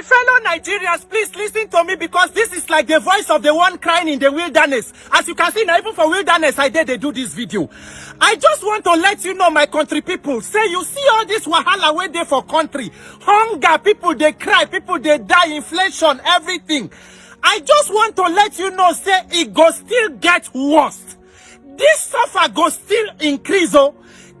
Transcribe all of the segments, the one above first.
fellow Nigerians, please listen to me, because this is like the voice of the one crying in the wilderness. As you can see now, even for wilderness, they do this video. I just want to let you know, my country people, say you see all this wahala way there for country. Hunger, people they cry, people they die, inflation, everything. I just want to let you know, say it go still get worse. This suffer go still increase, oh.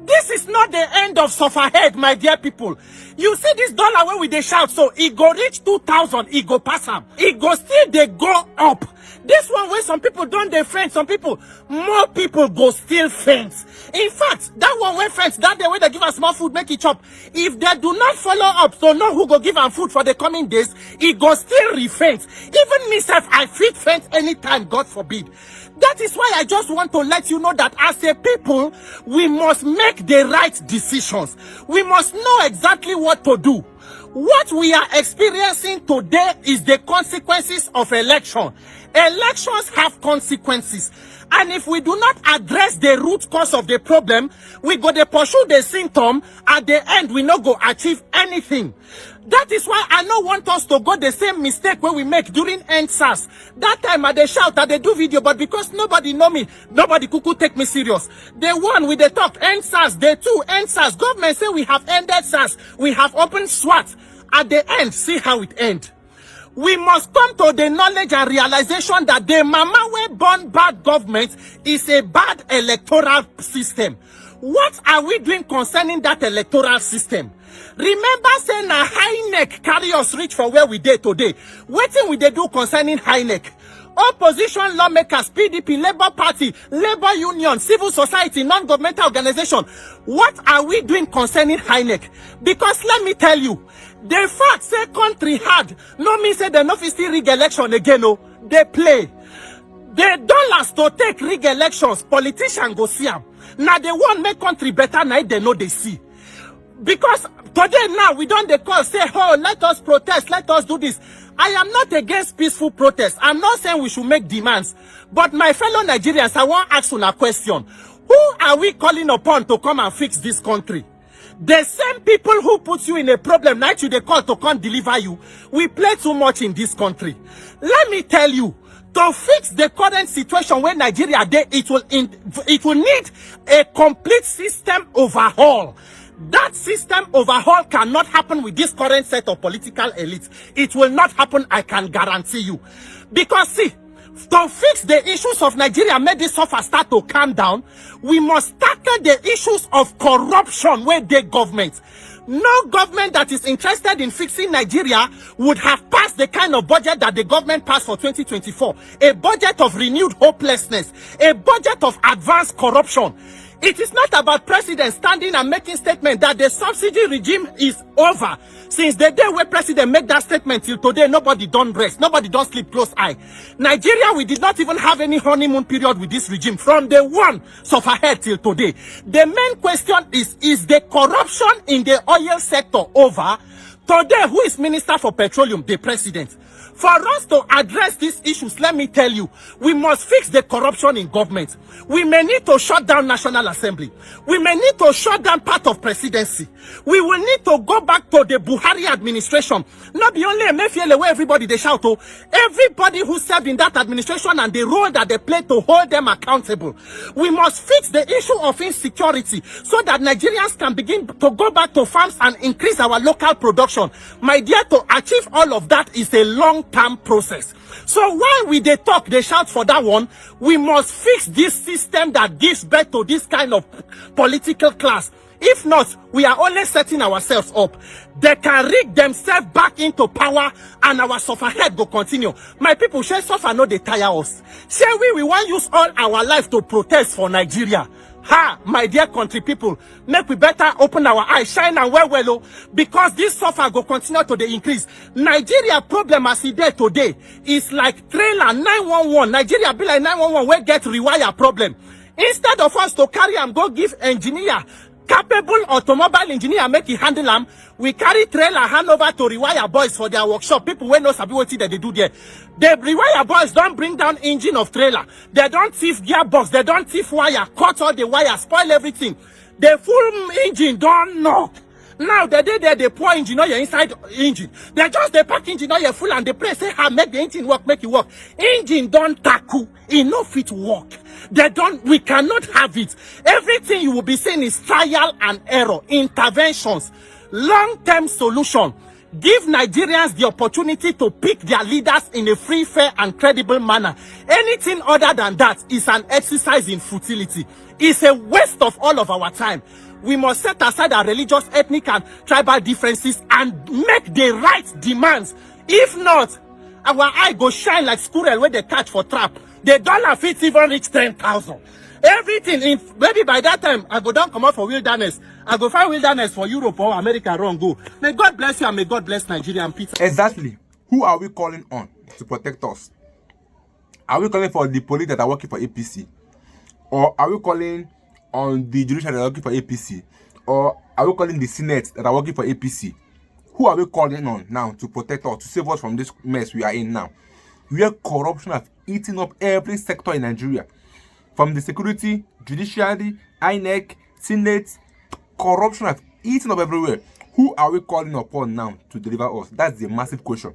This is not the end of sufferhead, my dear people. You see this dollar where we they shout, so it go reach 2,000, it go pass them. It go still they go up. This one where some people don't they faint, some people, more people go still faint. In fact, that one where faint, that the way they give us more food, make it chop. If they do not follow up, so know who go give them food for the coming days, it go still refaint. Even myself, I fit faint anytime, God forbid. That is why I just want to let you know that as a people, we must make the right decisions. We must know exactly what to do. What we are experiencing today is the consequences of election. Elections have consequences. And if we do not address the root cause of the problem, we go to pursue the symptom. At the end, we not go achieve anything. That is why I don't want us to go the same mistake where we make during NSAS. That time I they shout, I they do video, but because nobody know me, nobody could take me serious. The one with the talk, NSAS, the two, NSAS. Government say we have ended SAS, we have opened SWAT. At the end, see how it ends. We must come to the knowledge and realization that the mama way born bad government is a bad electoral system. What are we doing concerning that electoral system? Remember saying a INEC carry us reach for where we did today. What thing we they do concerning INEC? Opposition lawmakers, PDP, Labour Party, Labour Union, civil society, non-governmental organization. What are we doing concerning INEC? Because let me tell you, the fact say country hard, no mean say they no fit still rig election again, no. They play. The dollars to take rig elections, politicians go see them. Now they want make country better, now they know they see. Because today now we don't they call, say, oh, let us protest, let us do this. I am not against peaceful protest. I'm not saying we should make demands. But my fellow Nigerians, I want to ask you a question. Who are we calling upon to come and fix this country? The same people who put you in a problem, now you they call to come deliver you. We play too much in this country. Let me tell you, to fix the current situation where Nigeria there, it will need a complete system overhaul. That system overhaul cannot happen with this current set of political elites. It will not happen, I can guarantee you. Because see, to fix the issues of Nigeria, make this suffer start to calm down, we must tackle the issues of corruption with the government. No government that is interested in fixing Nigeria would have passed the kind of budget that the government passed for 2024. A budget of renewed hopelessness. A budget of advanced corruption. It is not about president standing and making statement that the subsidy regime is over. Since the day where president made that statement till today, nobody don't rest. Nobody don't sleep close eye. Nigeria, we did not even have any honeymoon period with this regime from the one suffer ahead till today. The main question is the corruption in the oil sector over? Today, who is Minister for Petroleum? The president. For us to address these issues, let me tell you, we must fix the corruption in government. We may need to shut down National Assembly. We may need to shut down part of presidency. We will need to go back to the Buhari administration. Not be only Emefiele where everybody they shout, oh, everybody who served in that administration and the role that they play to hold them accountable. We must fix the issue of insecurity so that Nigerians can begin to go back to farms and increase our local production. My dear, to achieve all of that is a long-term process. So while we they talk, they shout for that one, we must fix this system that gives birth to this kind of political class. If not, we are only setting ourselves up. They can rig themselves back into power and our sufferhead will continue. My people, shall suffer no they tire us. Shall we want use all our life to protest for Nigeria? Ha, my dear country people, make we better open our eyes, shine and well, because this suffer go continue to the increase. Nigeria problem as it there today is like trailer 911. Nigeria be like 911 where get rewire problem. Instead of us to carry and go give engineer, capable automobile engineer make it handle them, we carry trailer hand over to rewire boys for their workshop. People when no sabi what they do there. The rewire boys don't bring down engine of trailer. They don't thief gearbox. They don't thief wire. Cut all the wire. Spoil everything. The full engine don't knock. Now the day they pour engine oil inside engine. They just they pack engine oil full and they pray say make the engine work, make it work. Engine don't tackle, enough it work. We cannot have it. Everything you will be saying is trial and error, interventions, long-term solution. Give Nigerians the opportunity to pick their leaders in a free, fair, and credible manner. Anything other than that is an exercise in futility. It's a waste of all of our time. We must set aside our religious, ethnic, and tribal differences and make the right demands. If not, our eye go shine like squirrel when they catch for trap. The dollar fit even reach 10,000. Everything, maybe by that time, I go down, come out for wilderness. I go find wilderness for Europe or America, run go. May God bless you and may God bless Nigeria and Peter. Exactly. Who are we calling on to protect us? Are we calling for the police that are working for APC? Or are we calling on the judiciary that are working for APC? Or are we calling the Senate that are working for APC? Who are we calling on now to protect us, to save us from this mess we are in now? Where corruption has eaten up every sector in Nigeria. From the security, judiciary, INEC, Senate, corruption has eaten up everywhere. Who are we calling upon now to deliver us? That's the massive question.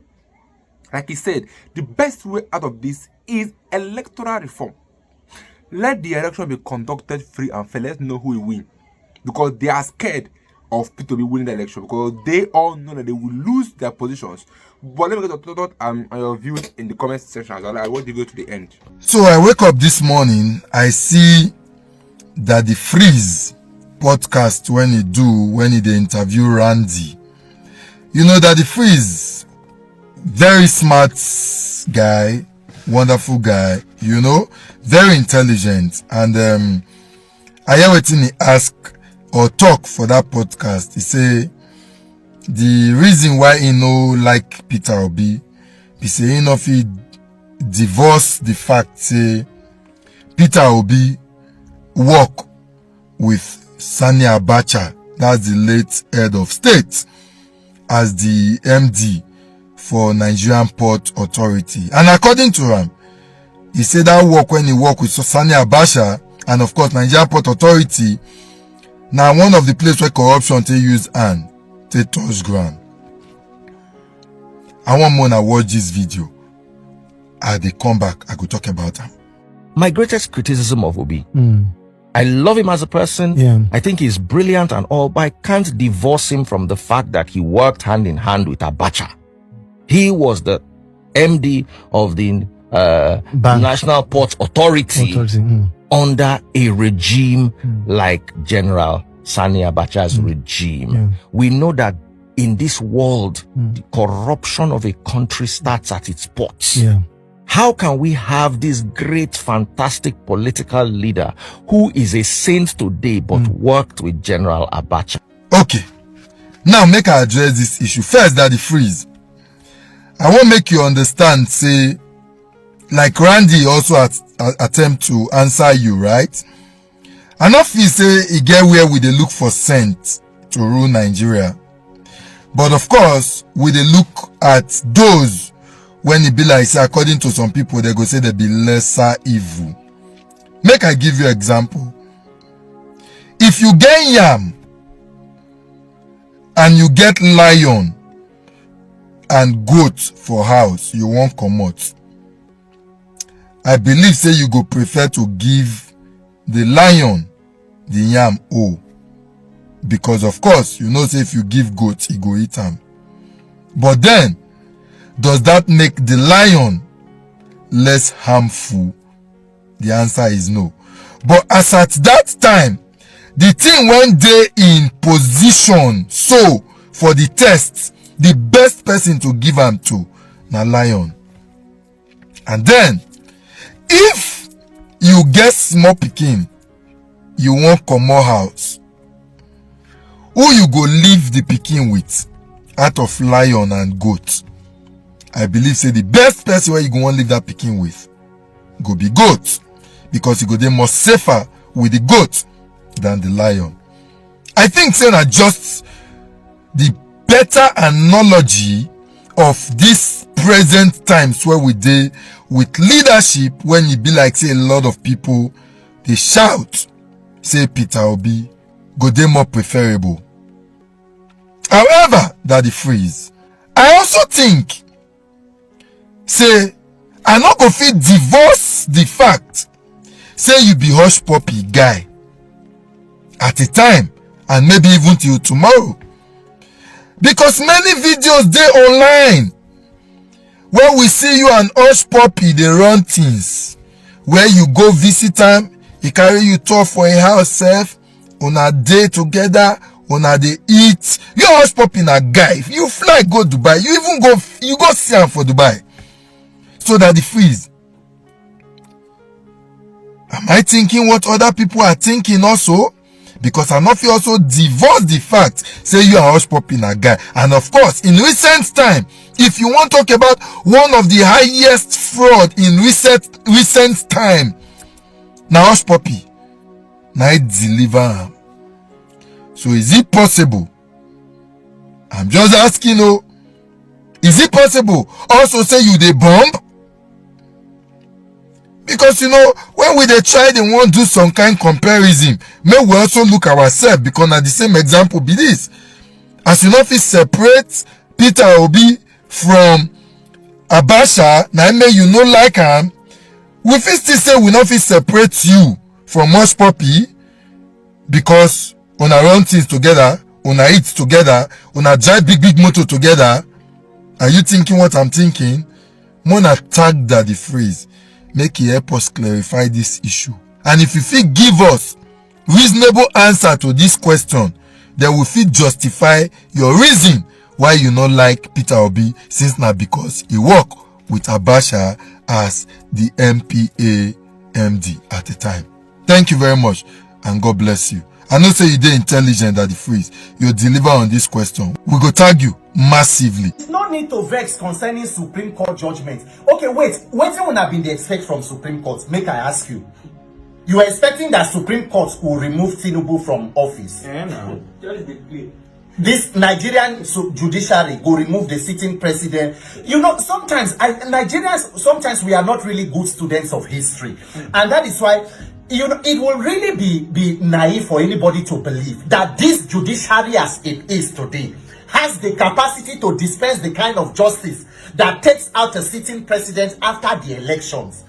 Like he said, the best way out of this is electoral reform. Let the election be conducted free and fair. Let's know who will win. Because they are scared of people to be winning the election. Because they all know that they will lose their positions. But let me get your thoughts and your views in the comment section as well. I want to go to the end. So I wake up this morning, I see that the Freeze podcast when they interview Randy, you know that the Freeze, very smart guy, wonderful guy, you know, very intelligent, and I hear what he ask or talk for that podcast. He say the reason why he no like Peter Obi, he say he no fit divorce the fact say Peter Obi work with Sani Abacha, that's the late head of state, as the MD for Nigerian Port Authority. And according to him, he said that work when he work with Sani Abacha and of course Nigerian Port Authority, now one of the places where corruption they use and they touch ground. I want more to watch this video. As they come back, I go talk about them. My greatest criticism of Obi, I love him as a person. Yeah. I think he's brilliant and all, but I can't divorce him from the fact that he worked hand in hand with Abacha. He was the MD of the National Port Authority. Under a regime like General Sani Abacha's regime. Yeah. We know that in this world, the corruption of a country starts at its ports. Yeah. How can we have this great, fantastic political leader who is a saint today but worked with General Abacha? Okay. Now make I address this issue. First, that the Freeze. I want make you understand, say, like Randy also attempt to answer you, right? And not feel say he get where we they look for sense to rule Nigeria. But of course, we they look at those when it be like, say, according to some people, they go say they be lesser evil. Make I give you an example. If you get yam and you get lion and goat for house, you won't come out. I believe say you go prefer to give the lion the yam because of course you know say if you give goat he go eat them. But then does that make the lion less harmful? The answer is no. But as at that time the thing when they in position so for the test, the best person to give them to na lion. And then if you get small pikin, you won't come more house, who you go leave the pikin with out of lion and goat? I believe say the best person where you go want leave that pikin with go be goat, because you go dey more safer with the goat than the lion. I think say na just the better analogy of this present times where we dey with leadership, when it be like say a lot of people they shout say Peter Obi go dey more preferable. However, that the freeze, I also think, say, I not go fit divorce the fact, say you be hush puppy guy at a time, and maybe even till tomorrow. Because many videos dey online where we see you and hush puppy dey run things, where you go visit am, he carry you tour for a house sef, una dey together, una dey eat. You hush puppy na guy, you fly go Dubai, you go see am for Dubai. So that the freeze, am I thinking what other people are thinking also? Because I not feel also divorce the fact, say you are hush puppy na guy. And of course, in recent time, if you want to talk about one of the highest fraud in recent time, na hush puppy, na it deliver am. So is it possible? I'm just asking, oh, is it possible also say you dey bomb? Because when we dey try, they want do some kind comparison, may we also look ourselves, because na the same example be this. As you know, if separate Peter Obi from Abacha, na make you no like am, we fit still say we not fit separate you from hush puppy, because una run things together, una eat together, una drive big motor together. Are you thinking what I'm thinking? Mona tag that the phrase, make he help us clarify this issue. And if you fit give us reasonable answer to this question, then we fit justify your reason why you not like Peter Obi, since now because he work with Abacha as the MPA MD at the time. Thank you very much, and God bless you. I know say you dey intelligent at the freeze. You deliver on this question. We go tag you massively. There's no need to vex concerning Supreme Court judgment. Okay, wait. What would have been the expect from Supreme Court? Make I ask you. You are expecting that Supreme Court will remove Tinubu from office? No. Just the play. This Nigerian judiciary will remove the sitting president. Sometimes Nigerians, we are not really good students of history, and that is why. It will really be naive for anybody to believe that this judiciary as it is today has the capacity to dispense the kind of justice that takes out a sitting president after the elections.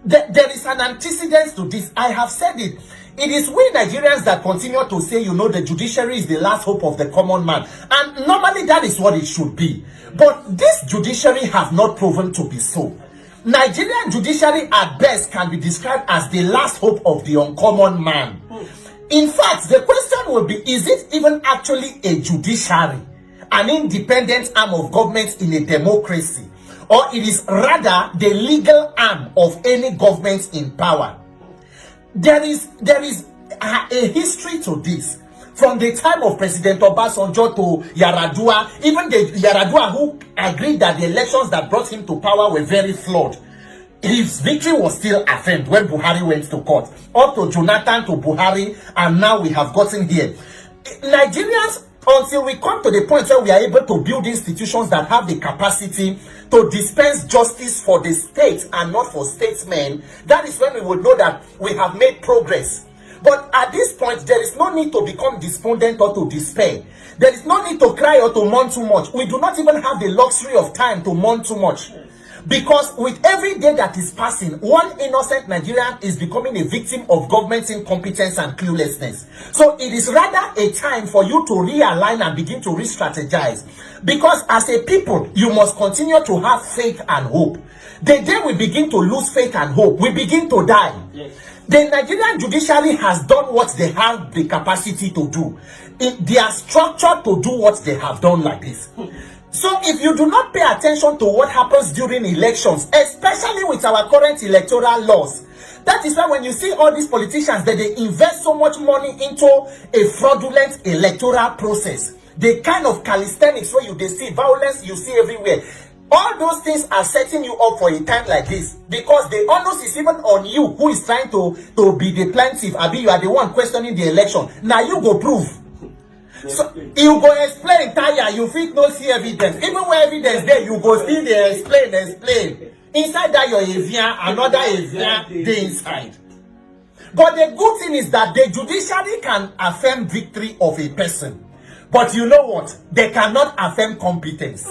There is an antecedent to this. I have said it. It is we Nigerians that continue to say, the judiciary is the last hope of the common man. And normally that is what it should be. But this judiciary has not proven to be so. Nigerian judiciary at best can be described as the last hope of the uncommon man. In fact, the question will be, is it even actually a judiciary, an independent arm of government in a democracy, or it is rather the legal arm of any government in power? There is a history to this. From the time of President Obasanjo to Yaradua, even the Yaradua who agreed that the elections that brought him to power were very flawed, his victory was still affirmed when Buhari went to court. Up to Jonathan, to Buhari, and now we have gotten here. Nigerians, until we come to the point where we are able to build institutions that have the capacity to dispense justice for the state and not for statesmen, that is when we will know that we have made progress. But at this point, there is no need to become despondent or to despair. There is no need to cry or to mourn too much. We do not even have the luxury of time to mourn too much. Because with every day that is passing, one innocent Nigerian is becoming a victim of government's incompetence and cluelessness. So it is rather a time for you to realign and begin to re-strategize. Because as a people, you must continue to have faith and hope. The day we begin to lose faith and hope, we begin to die. Yes. The Nigerian judiciary has done what they have the capacity to do. They are structured to do what they have done like this. So if you do not pay attention to what happens during elections, especially with our current electoral laws, that is why when you see all these politicians that they invest so much money into a fraudulent electoral process, the kind of calisthenics where they see violence, you see everywhere. All those things are setting you up for a time like this, because the onus is even on you who is trying to be the plaintiff. Abi, you are the one questioning the election. Now you go prove. So you go explain, tire, you fit no see evidence. Even where evidence there, you go still dey explain. Inside that your avian, another avian dey inside. But the good thing is that the judiciary can affirm victory of a person. But you know what? They cannot affirm competence.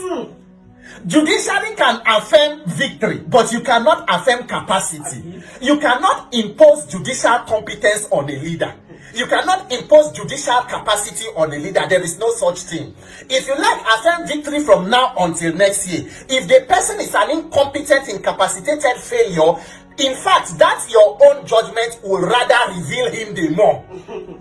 Judiciary can affirm victory, but you cannot affirm capacity. You cannot impose judicial competence on a leader. You cannot impose judicial capacity on a leader. There is no such thing. If you like affirm victory from now until next year, if the person is an incompetent, incapacitated failure, in fact, that your own judgment will rather reveal him the more.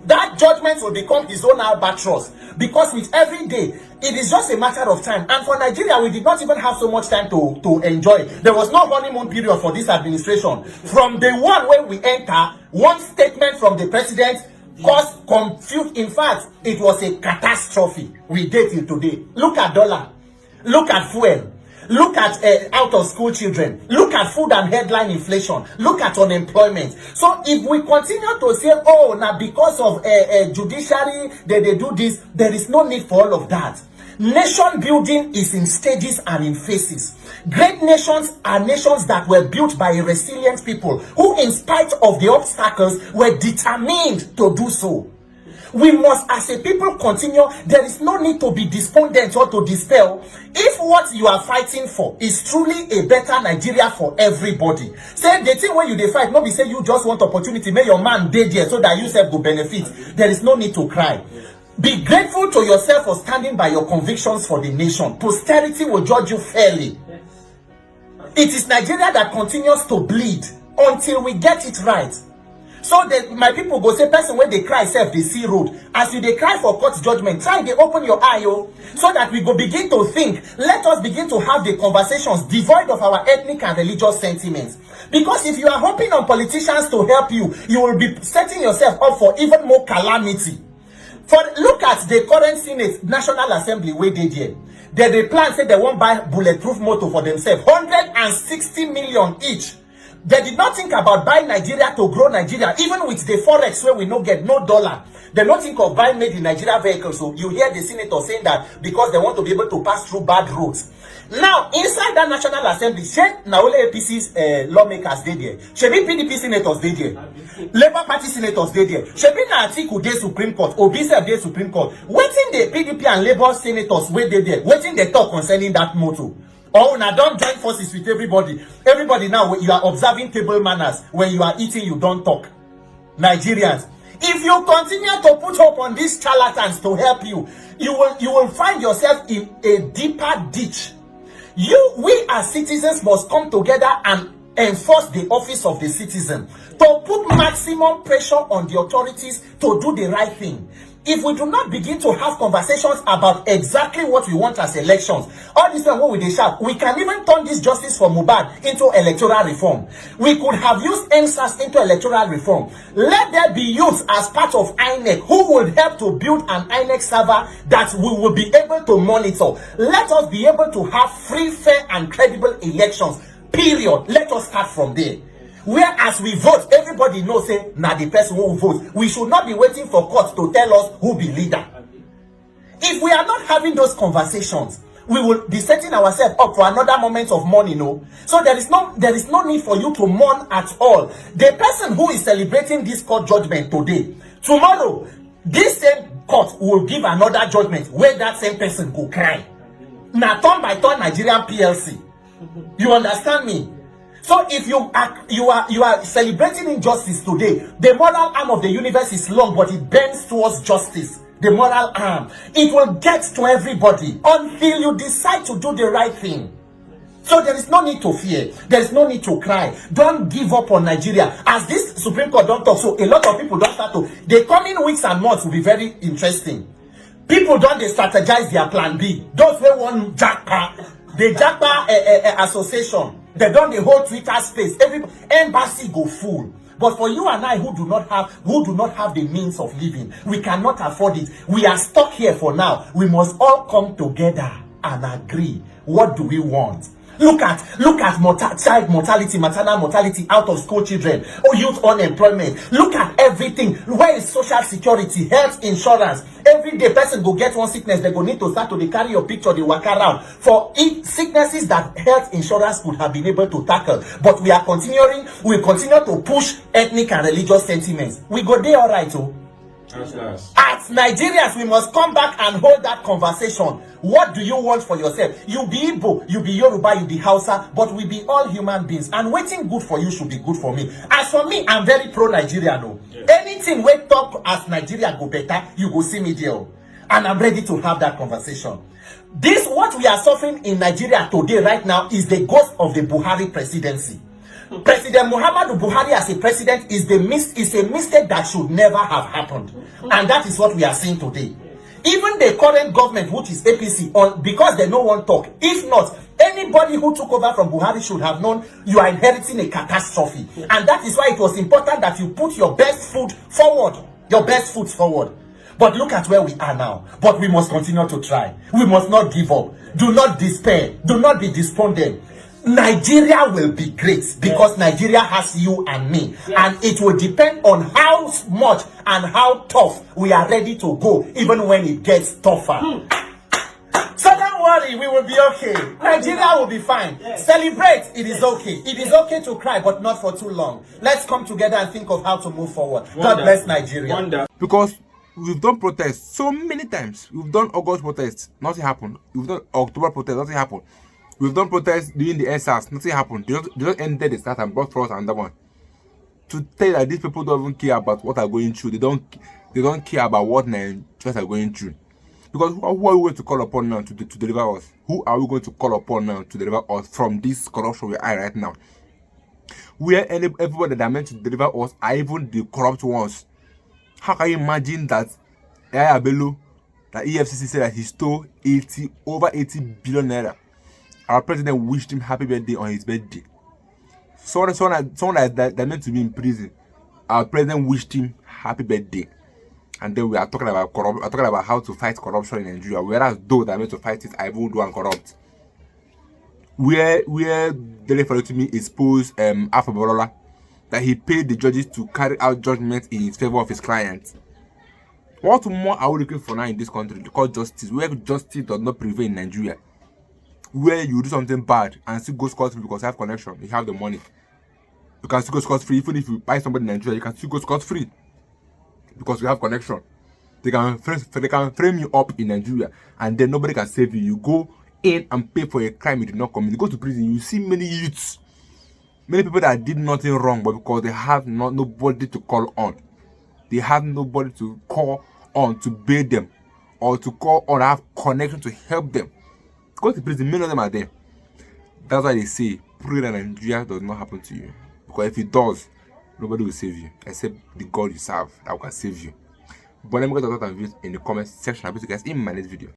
That judgment will become his own albatross. Because with every day, it is just a matter of time. And for Nigeria, we did not even have so much time to enjoy. There was no honeymoon period for this administration. From the one when we enter, one statement from the president caused confusion. In fact, it was a catastrophe. We did till today. Look at dollar. Look at fuel. Look at out of school children. Look at food and headline inflation. Look at unemployment. So if we continue to say, oh, now because of judiciary, they do this, there is no need for all of that. Nation building is in stages and in phases. Great nations are nations that were built by resilient people who, in spite of the obstacles, were determined to do so. We must, as a people, continue. There is no need to be despondent or to despair. If what you are fighting for is truly a better Nigeria for everybody, say the thing where you dey fight, nobody say you just want opportunity, make your man dey there so that you self go benefit. There is no need to cry. Be grateful to yourself for standing by your convictions for the nation. Posterity will judge you fairly. It is Nigeria that continues to bleed until we get it right. So that my people go say, person when they cry self, they see road. As you they cry for court judgment, try they open your eye, so that we go begin to think. Let us begin to have the conversations devoid of our ethnic and religious sentiments. Because if you are hoping on politicians to help you, you will be setting yourself up for even more calamity. For look at the current Senate National Assembly where they did. They plan say they won't buy bulletproof motor for themselves. 160 million each. They did not think about buying Nigeria to grow Nigeria, even with the forex where we no get no dollar. They don't think of buying made in Nigeria vehicles. So you hear the senator saying that because they want to be able to pass through bad roads. Now, inside that National Assembly, now only APC's lawmakers they there. Shebi PDP senators they there. Labour Party senators they there. Shebi na Atiku dey Supreme Court. Obisa dey Supreme Court. Waiting the PDP and Labour senators where they there. Waiting they talk concerning that motto. Oh, now don't join forces with everybody. Everybody now, you are observing table manners. When you are eating, you don't talk. Nigerians, if you continue to put hope on these charlatans to help you, you will find yourself in a deeper ditch. We as citizens must come together and enforce the office of the citizen, to put maximum pressure on the authorities to do the right thing. If we do not begin to have conversations about exactly what we want as elections, all this time what we shout, we can even turn this justice for Mohbad into electoral reform. We could have used NSAS into electoral reform. Let there be youth as part of INEC who would help to build an INEC server that we will be able to monitor. Let us be able to have free, fair, and credible elections. Period. Let us start from there. Whereas we vote, everybody knows say now the person who votes. We should not be waiting for court to tell us who be leader. If we are not having those conversations, we will be setting ourselves up for another moment of mourning. No, so there is no need for you to mourn at all. The person who is celebrating this court judgment today, tomorrow, this same court will give another judgment where that same person will cry. Now turn by turn Nigerian PLC. You understand me? So if you are celebrating injustice today, the moral arm of the universe is long, but it bends towards justice. The moral arm, it will get to everybody until you decide to do the right thing. So there is no need to fear. There is no need to cry. Don't give up on Nigeria. As this Supreme Court don't talk, so a lot of people don't start to. The coming weeks and months will be very interesting. People don't strategize their plan B. Those who want JACPA, the JACPA association. They don't the whole Twitter space. Every embassy go full. But for you and I who do not have the means of living, we cannot afford it. We are stuck here for now. We must all come together and agree. What do we want? Look at child mortality, maternal mortality, out of school children, or youth unemployment. Look at everything. Where is social security, health insurance? Every day person go get one sickness, they go need to start to carry your picture, they walk around for sicknesses that health insurance could have been able to tackle. But we continue to push ethnic and religious sentiments. We go there all right, oh. As Nigerians, we must come back and hold that conversation. What do you want for yourself? You be Igbo, you be Yoruba, you be Hausa, but we be all human beings. And waiting good for you should be good for me. As for me, I'm very pro-Nigeria. No, anything we talk as Nigeria go better, you go see me there. And I'm ready to have that conversation. This, what we are suffering in Nigeria today, right now, is the ghost of the Buhari presidency. President Muhammadu Buhari as a president is a mistake that should never have happened. And that is what we are seeing today. Even the current government, which is APC, because they no one talk. If not, anybody who took over from Buhari should have known you are inheriting a catastrophe. And that is why it was important that you put your best foot forward. Your best foot forward. But look at where we are now. But we must continue to try. We must not give up. Do not despair. Do not be despondent. Nigeria will be great because Nigeria has you and me. And it will depend on how much and how tough we are ready to go, even when it gets tougher. So don't worry, we will be okay. Nigeria will be fine. Celebrate, it is okay. It is okay to cry, but not for too long. Let's come together and think of how to move forward. God bless Nigeria. Because we've done protests so many times. We've done August protests, nothing happened. We've done October protests, nothing happened. We've done protests during the SARS, nothing happened. They just ended the start and brought for us another one. To tell you that these people don't even care about what are going through. They don't care about what Nigerians are going through. Because who are we going to call upon now to deliver us? Who are we going to call upon now to deliver us from this corruption we are right now? Where everybody that are meant to deliver us are even the corrupt ones. How can you imagine that Yaya Bello, that EFCC said that he stole over 80 billion naira? Our president wished him happy birthday on his birthday. Someone that meant to be in prison, our president wished him happy birthday. And then we are talking about how to fight corruption in Nigeria, whereas those that are meant to fight it are evil and corrupt. Where Dele Farotimi exposed Alpha Bolola, that he paid the judges to carry out judgment in favor of his clients. What more are we looking for now in this country? To call justice, where justice does not prevail in Nigeria. Where you do something bad and still go scot-free because you have connection, you have the money. You can still go scot-free. Even if you buy somebody in Nigeria, you can still go scot-free because you have connection. They can frame you up in Nigeria and then nobody can save you. You go in and pay for a crime you did not commit. You go to prison, you see many youths, many people that did nothing wrong, but because they have nobody to call on. They have nobody to call on to bail them or to call on, have connection to help them. Go to prison, many of them are there. That's why they say, pray that Nigeria does not happen to you. Because if it does, nobody will save you, except the God you serve that can save you. But let me get your thoughts and views in the comment section. I'll be you guys in my next video.